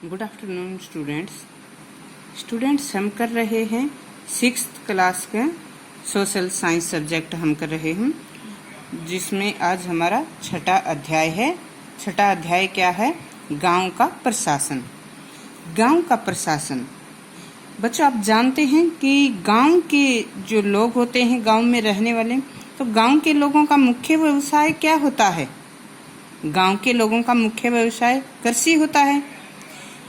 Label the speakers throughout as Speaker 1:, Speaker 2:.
Speaker 1: Good afternoon students हम कर रहे हैं 6th क्लास का सोशल साइंस सब्जेक्ट हम कर रहे हैं, जिसमें आज हमारा छठा अध्याय है। छठा अध्याय क्या है? गांव का प्रशासन। गांव का प्रशासन बच्चों, आप जानते हैं कि गांव के जो लोग होते हैं, गांव में रहने वाले, तो गांव के लोगों का मुख्य व्यवसाय क्या होता है? गांव के लोगों का मुख्य व्यवसाय कृषि होता है।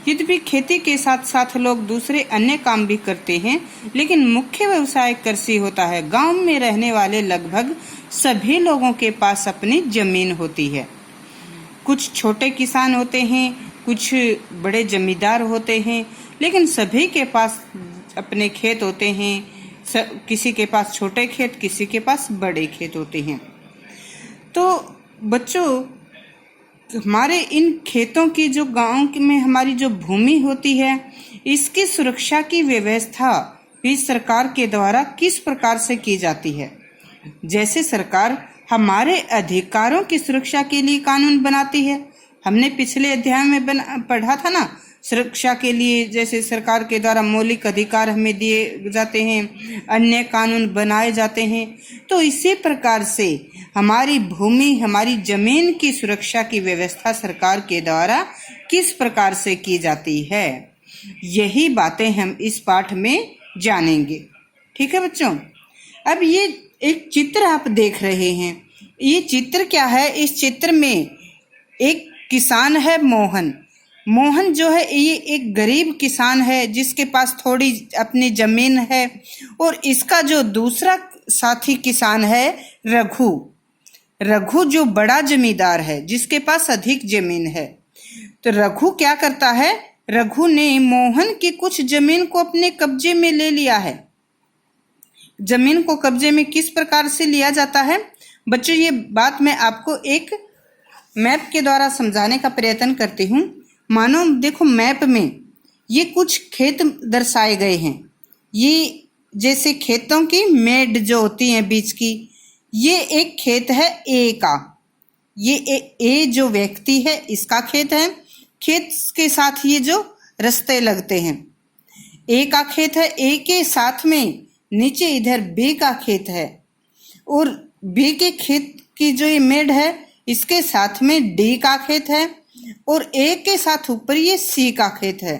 Speaker 1: यद्यपि खेती के साथ साथ लोग दूसरे अन्य काम भी करते हैं, लेकिन मुख्य व्यवसाय कृषि होता है। गांव में रहने वाले लगभग सभी लोगों के पास अपनी जमीन होती है। कुछ छोटे किसान होते हैं, कुछ बड़े जमींदार होते हैं, लेकिन सभी के पास अपने खेत होते हैं। किसी के पास छोटे खेत, किसी के पास बड़े खेत होते हैं। तो बच्चों, हमारे इन खेतों की, जो गांव में हमारी जो भूमि होती है, इसकी सुरक्षा की व्यवस्था भी सरकार के द्वारा किस प्रकार से की जाती है? जैसे सरकार हमारे अधिकारों की सुरक्षा के लिए कानून बनाती है। हमने पिछले अध्याय में पढ़ा था ना, सुरक्षा के लिए जैसे सरकार के द्वारा मौलिक अधिकार हमें दिए जाते हैं, अन्य कानून बनाए जाते हैं। तो इसी प्रकार से हमारी भूमि, हमारी जमीन की सुरक्षा की व्यवस्था सरकार के द्वारा किस प्रकार से की जाती है, यही बातें हम इस पाठ में जानेंगे। ठीक है बच्चों। अब ये एक चित्र आप देख रहे हैं। ये चित्र क्या है? इस चित्र में एक किसान है, मोहन। मोहन जो है, ये एक गरीब किसान है जिसके पास थोड़ी अपनी जमीन है, और इसका जो दूसरा साथी किसान है रघु। रघु जो बड़ा जमींदार है, जिसके पास अधिक जमीन है। तो रघु क्या करता है? रघु ने मोहन की कुछ जमीन को अपने कब्जे में ले लिया है। जमीन को कब्जे में किस प्रकार से लिया जाता है बच्चों? ये बात मैं आपको एक मैप के द्वारा समझाने का प्रयत्न करती हूँ। मानो देखो, मैप में ये कुछ खेत दर्शाए गए हैं। ये जैसे खेतों की मेड जो होती है बीच की, ये एक खेत है ए का। ये ए जो व्यक्ति है, इसका खेत है। खेत के साथ ये जो रास्ते लगते हैं, ए का खेत है। ए के साथ में नीचे इधर बी का खेत है, और बी के खेत की जो ये मेड है, इसके साथ में डी का खेत है, और ए के साथ ऊपर ये सी का खेत है।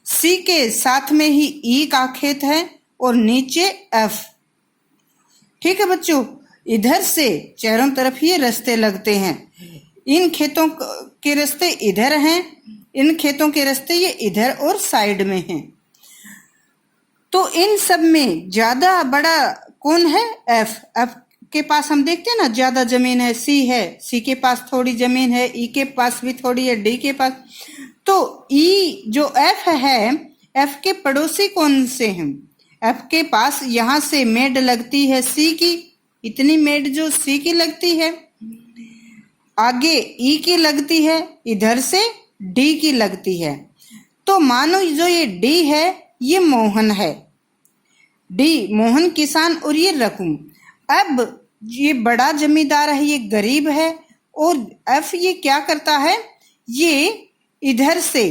Speaker 1: सी के साथ में ही ई का खेत है, और नीचे एफ। ठीक है बच्चों, इधर से चारों तरफ ये रास्ते लगते हैं। इन खेतों के रास्ते इधर हैं, इन खेतों के रास्ते ये इधर और साइड में हैं। तो इन सब में ज्यादा बड़ा कौन है? एफ। एफ के पास हम देखते हैं ना, ज्यादा जमीन है। सी है, सी के पास थोड़ी जमीन है, ई के पास भी थोड़ी है, डी के पास। तो ई जो एफ है, एफ के पड़ोसी कौन से हैं? एफ के पास यहां से मेड लगती है सी की, इतनी मेड जो सी की लगती है, आगे ई की लगती है, इधर से डी की लगती है। तो मानो जो ये डी है, ये मोहन है। डी मोहन किसान, और ये रकम। अब ये बड़ा जमींदार है, ये गरीब है, और एफ ये क्या करता है? ये इधर से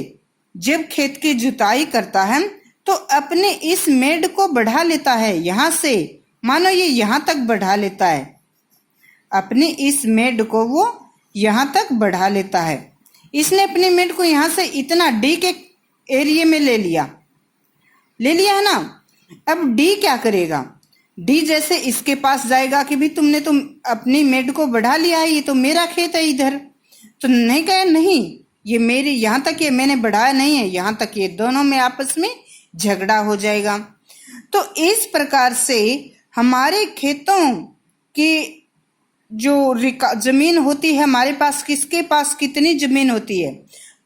Speaker 1: जब खेत की जुताई करता है, तो अपने इस मेड को बढ़ा लेता है। यहां से मानो ये यहां तक बढ़ा लेता है, अपनी इस मेड को वो यहां तक बढ़ा लेता है। इसने अपनी मेड को यहां से इतना डी के एरिया में ले लिया है ना। अब डी क्या करेगा? डी जैसे इसके पास जाएगा कि भी तुमने तो अपनी मेड को बढ़ा लिया है, ये तो मेरा खेत है इधर। तो नहीं कहे, नहीं, ये मेरी, यहाँ तक ये मैंने बढ़ाया नहीं है, यहाँ तक ये दोनों में आपस में झगड़ा हो जाएगा। तो इस प्रकार से हमारे खेतों की जो जमीन होती है, हमारे पास किसके पास कितनी जमीन होती है,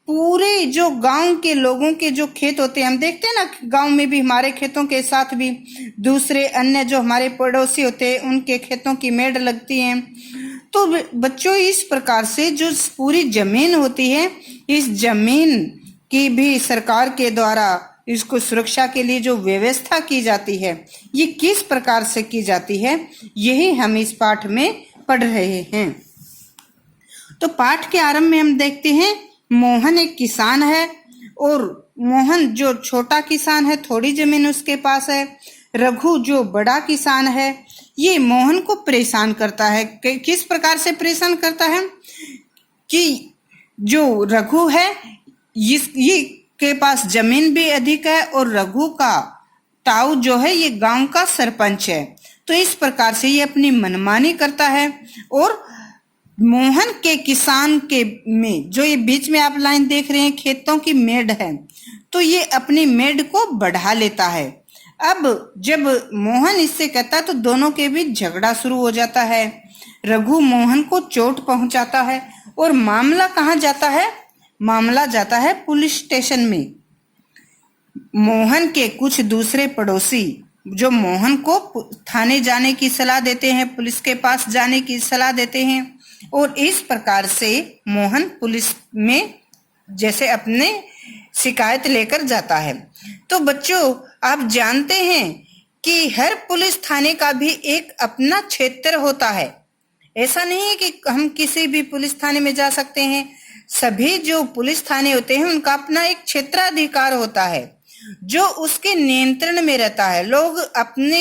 Speaker 1: पूरे जो गांव के लोगों के जो खेत होते हैं, हम देखते हैं ना, गांव में भी हमारे खेतों के साथ भी दूसरे अन्य जो हमारे पड़ोसी होते हैं, उनके खेतों की मेड़ लगती हैं। तो बच्चों, इस प्रकार से जो पूरी जमीन होती है, इस जमीन की भी सरकार के द्वारा इसको सुरक्षा के लिए जो व्यवस्था की जाती है, ये किस प्रकार से की जाती है, यही हम इस पाठ में पढ़ रहे हैं। तो पाठ के आरंभ में हम देखते हैं मोहन एक किसान है और मोहन जो छोटा किसान है, थोड़ी जमीन उसके पास है। रघु जो बड़ा किसान है, ये मोहन को परेशान करता है। किस प्रकार से परेशान करता है कि जो रघु है ये के पास जमीन भी अधिक है और रघु का ताऊ जो है ये गांव का सरपंच है। तो इस प्रकार से ये अपनी मनमानी करता है और मोहन के किसान के में जो ये बीच में आप लाइन देख रहे हैं खेतों की मेड़ है, तो ये अपनी मेड़ को बढ़ा लेता है। अब जब मोहन इससे कहता है तो दोनों के बीच झगड़ा शुरू हो जाता है। रघु मोहन को चोट पहुंचाता है और मामला कहाँ जाता है? मामला जाता है पुलिस स्टेशन में। मोहन के कुछ दूसरे पड़ोसी जो मोहन को थाने जाने की सलाह देते हैं, पुलिस के पास जाने की सलाह देते हैं और इस प्रकार से मोहन पुलिस में जैसे अपने शिकायत लेकर जाता है। तो बच्चों, आप जानते हैं कि हर पुलिस थाने का भी एक अपना क्षेत्र होता है। ऐसा नहीं है कि हम किसी भी पुलिस थाने में जा सकते हैं। सभी जो पुलिस थाने होते हैं उनका अपना एक क्षेत्राधिकार होता है जो उसके नियंत्रण में रहता है। लोग अपने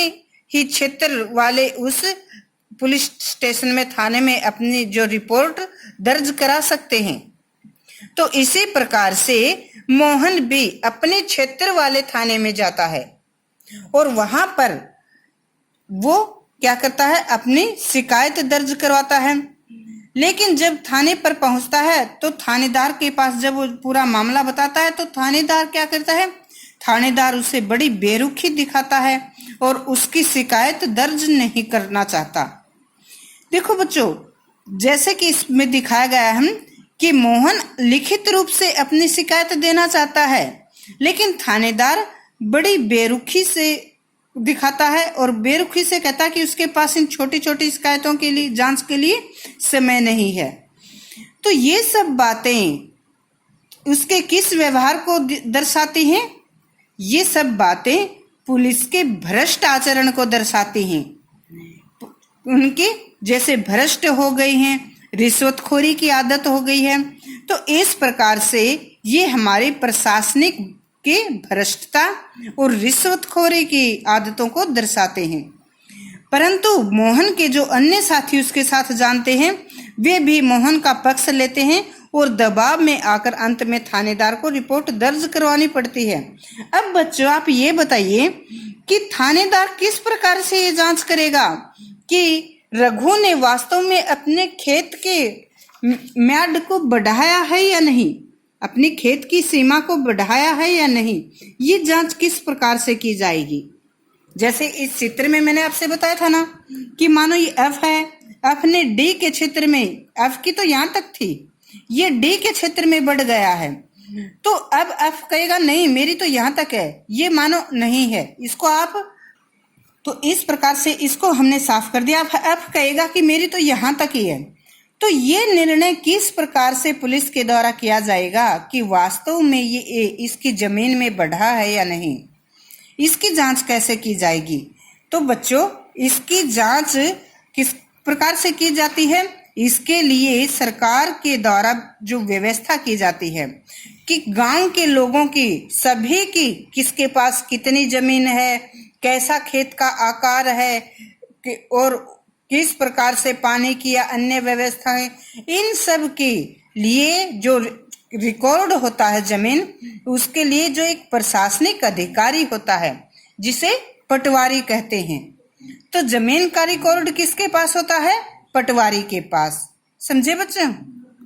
Speaker 1: ही क्षेत्र वाले उस पुलिस स्टेशन में, थाने में अपनी जो रिपोर्ट दर्ज करा सकते हैं। तो इसी प्रकार से मोहन भी अपने क्षेत्र वाले थाने में जाता है और वहां पर वो क्या करता है? अपनी शिकायत दर्ज करवाता है। लेकिन जब थाने पर पहुंचता है तो थानेदार के पास जब वो पूरा मामला बताता है तो थानेदार क्या करता है? थानेदार उसे बड़ी बेरुखी दिखाता है और उसकी शिकायत दर्ज नहीं करना चाहता। देखो बच्चों, जैसे कि इसमें दिखाया गया है कि मोहन लिखित रूप से अपनी शिकायत देना चाहता है, लेकिन थानेदार बड़ी बेरुखी से दिखाता है और बेरुखी से कहता है कि उसके पास इन छोटी छोटी शिकायतों के लिए, जांच के लिए समय नहीं है। तो ये सब बातें उसके किस व्यवहार को दर्शाती हैं? ये सब बातें पुलिस के भ्रष्ट आचरण को दर्शाती हैं। उनके जैसे भ्रष्ट हो गई हैं, रिश्वतखोरी की आदत हो गई है। तो इस प्रकार से ये हमारे प्रशासनिक के भ्रष्टता और रिश्वतखोरी की आदतों को दर्शाते हैं। परंतु मोहन के जो अन्य साथी उसके साथ जानते हैं, वे भी मोहन का पक्ष लेते हैं और दबाव में आकर अंत में थानेदार को रिपोर्ट दर्ज करवानी पड़ती है। अब बच्चों, आप ये बताइए कि थानेदार किस प्रकार से ये जांच करेगा कि रघु ने वास्तव में अपने खेत के म्याद को बढ़ाया है या नहीं, अपनी खेत की सीमा को बढ़ाया है या नहीं, ये जांच किस प्रकार से की जाएगी? जैसे इस चित्र में मैंने आपसे बताया था ना कि मानो ये एफ है, एफ ने डी के क्षेत्र में, एफ की तो यहाँ तक थी, ये डी के क्षेत्र में बढ़ गया है। तो अब एफ कहेगा नहीं, मेरी तो यहाँ तक है, ये मानो नहीं है, इसको आप, तो इस प्रकार से इसको हमने साफ कर दिया। अब एफ कहेगा कि मेरी तो यहाँ तक ही है। तो ये निर्णय किस प्रकार से पुलिस के द्वारा किया जाएगा कि वास्तव में ये इसकी जमीन में बढ़ा है या नहीं, इसकी जांच कैसे की जाएगी? तो बच्चों, इसकी जांच किस प्रकार से की जाती है? इसके लिए सरकार के द्वारा जो व्यवस्था की जाती है कि गांव के लोगों की, सभी की, किसके पास कितनी जमीन है, कैसा खेत का आकार है और किस प्रकार से पानी की या अन्य व्यवस्थाएं, इन सब के लिए जो रिकॉर्ड होता है जमीन, उसके लिए जो एक प्रशासनिक अधिकारी होता है जिसे पटवारी कहते हैं। तो जमीन का रिकॉर्ड किसके पास होता है? पटवारी के पास। समझे बच्चों?